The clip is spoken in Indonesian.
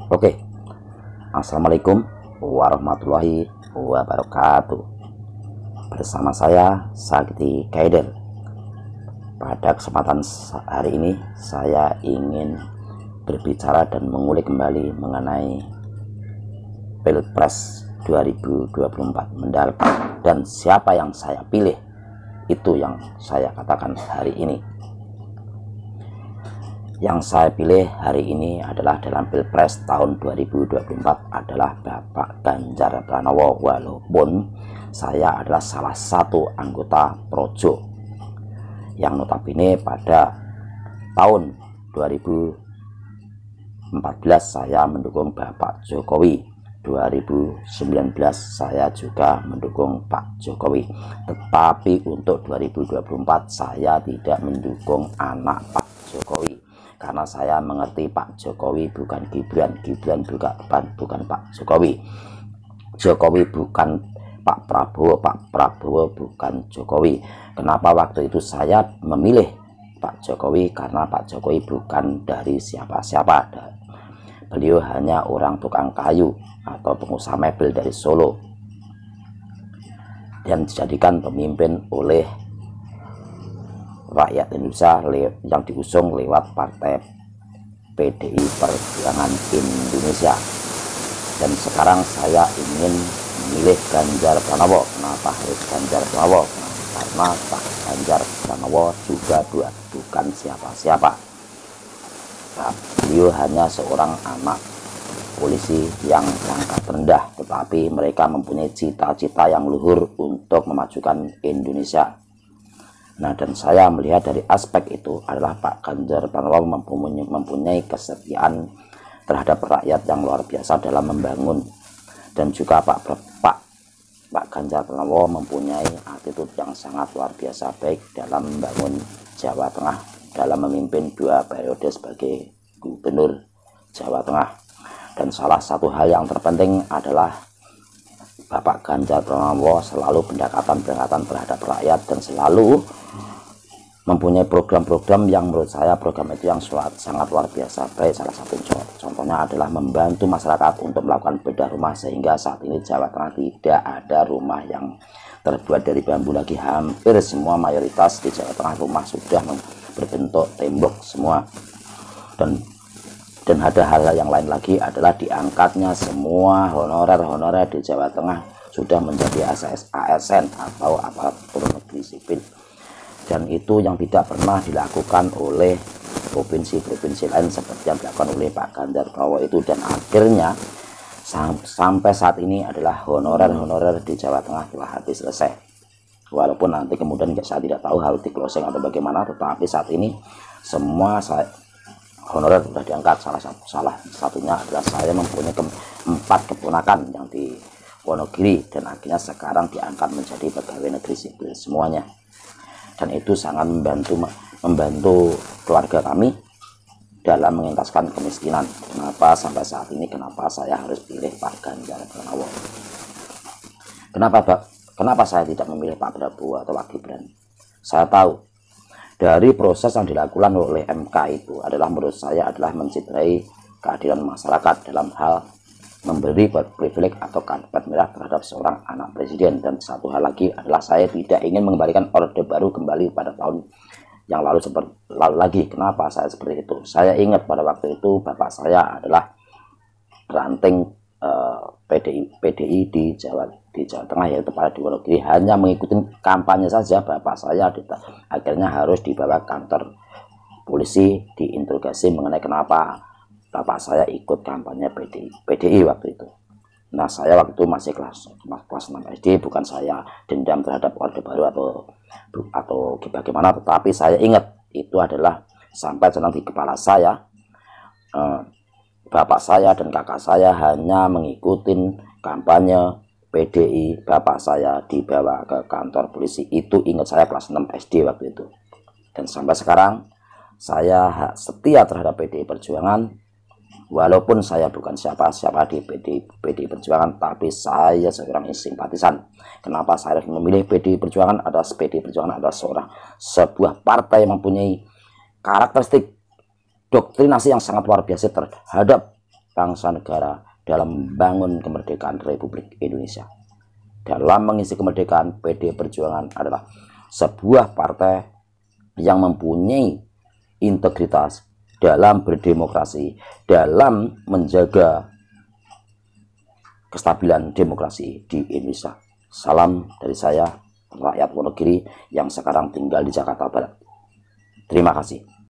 Oke, Assalamualaikum warahmatullahi wabarakatuh. Bersama saya Sakti Kaider. Pada kesempatan hari ini saya ingin berbicara dan mengulik kembali mengenai Pilpres 2024 mendatang dan siapa yang saya pilih. Itu yang saya katakan hari ini. Yang saya pilih hari ini adalah dalam Pilpres tahun 2024 adalah Bapak Ganjar Pranowo, walaupun saya adalah salah satu anggota Projo yang notabene pada tahun 2014 saya mendukung Bapak Jokowi, 2019 saya juga mendukung Pak Jokowi, tetapi untuk 2024 saya tidak mendukung anak Pak Jokowi. Karena saya mengerti Pak Jokowi bukan Gibran, Gibran bukan Pak Jokowi, Jokowi bukan Pak Prabowo, Pak Prabowo bukan Jokowi. Kenapa waktu itu saya memilih Pak Jokowi? Karena Pak Jokowi bukan dari siapa-siapa. Beliau hanya orang tukang kayu atau pengusaha mebel dari Solo dan dijadikan pemimpin oleh rakyat Indonesia yang diusung lewat partai PDI Perjuangan Indonesia. Dan sekarang saya ingin memilih Ganjar Pranowo. Kenapa harus Ganjar Pranowo? Karena Pak Ganjar Pranowo juga bukan siapa-siapa. Beliau hanya seorang anak polisi yang pangkat rendah, tetapi mereka mempunyai cita-cita yang luhur untuk memajukan Indonesia. Nah, dan saya melihat dari aspek itu adalah Pak Ganjar Pranowo mempunyai kesetiaan terhadap rakyat yang luar biasa dalam membangun, dan juga Pak Ganjar Pranowo mempunyai attitude yang sangat luar biasa baik dalam membangun Jawa Tengah dalam memimpin 2 periode sebagai gubernur Jawa Tengah. Dan salah satu hal yang terpenting adalah Bapak Ganjar Pranowo selalu pendekatan terhadap rakyat dan selalu mempunyai program-program yang menurut saya program itu yang sangat luar biasa baik. Salah satu contohnya adalah membantu masyarakat untuk melakukan bedah rumah, sehingga saat ini Jawa Tengah tidak ada rumah yang terbuat dari bambu lagi. Hampir semua mayoritas di Jawa Tengah rumah sudah berbentuk tembok semua. Dan ada hal yang lain lagi adalah diangkatnya semua honorer di Jawa Tengah sudah menjadi ASN atau aparatur negeri sipil. Dan itu yang tidak pernah dilakukan oleh provinsi-provinsi lain seperti yang dilakukan oleh Pak Ganjar Pranowo itu. Dan akhirnya sampai saat ini adalah honorer di Jawa Tengah telah habis selesai. Walaupun nanti kemudian saya tidak tahu harus di closing atau bagaimana, tetapi saat ini semua honorer sudah diangkat. Salah satunya adalah saya mempunyai 4 keponakan yang di Wonogiri, dan akhirnya sekarang diangkat menjadi pegawai negeri sipil semuanya. Dan itu sangat membantu keluarga kami dalam mengentaskan kemiskinan. Kenapa sampai saat ini kenapa saya harus pilih Pak Ganjar Pranowo? Kenapa saya tidak memilih Pak Prabowo atau Pak Gibran? Saya tahu dari proses yang dilakukan oleh MK itu adalah menurut saya adalah mencederai keadilan masyarakat dalam hal memberi privilege atau karpet merah terhadap seorang anak presiden. Dan satu hal lagi adalah saya tidak ingin mengembalikan orde baru kembali pada tahun yang lalu lagi. Kenapa saya seperti itu? Saya ingat pada waktu itu bapak saya adalah ranting PDI di Jawa Tengah, yaitu pada di Wonogiri. Hanya mengikuti kampanye saja bapak saya akhirnya harus dibawa kantor polisi, diinterogasi mengenai kenapa bapak saya ikut kampanye PDI waktu itu. Nah, saya waktu itu masih kelas 6 SD, bukan saya dendam terhadap orde baru atau bagaimana, tetapi saya ingat itu adalah sampai sedang di kepala saya. Bapak saya dan kakak saya hanya mengikuti kampanye PDI, bapak saya dibawa ke kantor polisi. Itu ingat saya kelas 6 SD waktu itu. Dan sampai sekarang saya setia terhadap PDI Perjuangan. Walaupun saya bukan siapa-siapa di PDI Perjuangan, tapi saya seorang simpatisan. Kenapa saya harus memilih PDI Perjuangan? PDI Perjuangan adalah sebuah partai yang mempunyai karakteristik doktrinasi yang sangat luar biasa terhadap bangsa negara dalam membangun kemerdekaan Republik Indonesia. Dalam mengisi kemerdekaan, PD Perjuangan adalah sebuah partai yang mempunyai integritas dalam berdemokrasi, dalam menjaga kestabilan demokrasi di Indonesia. Salam dari saya, rakyat Wonogiri yang sekarang tinggal di Jakarta Barat. Terima kasih.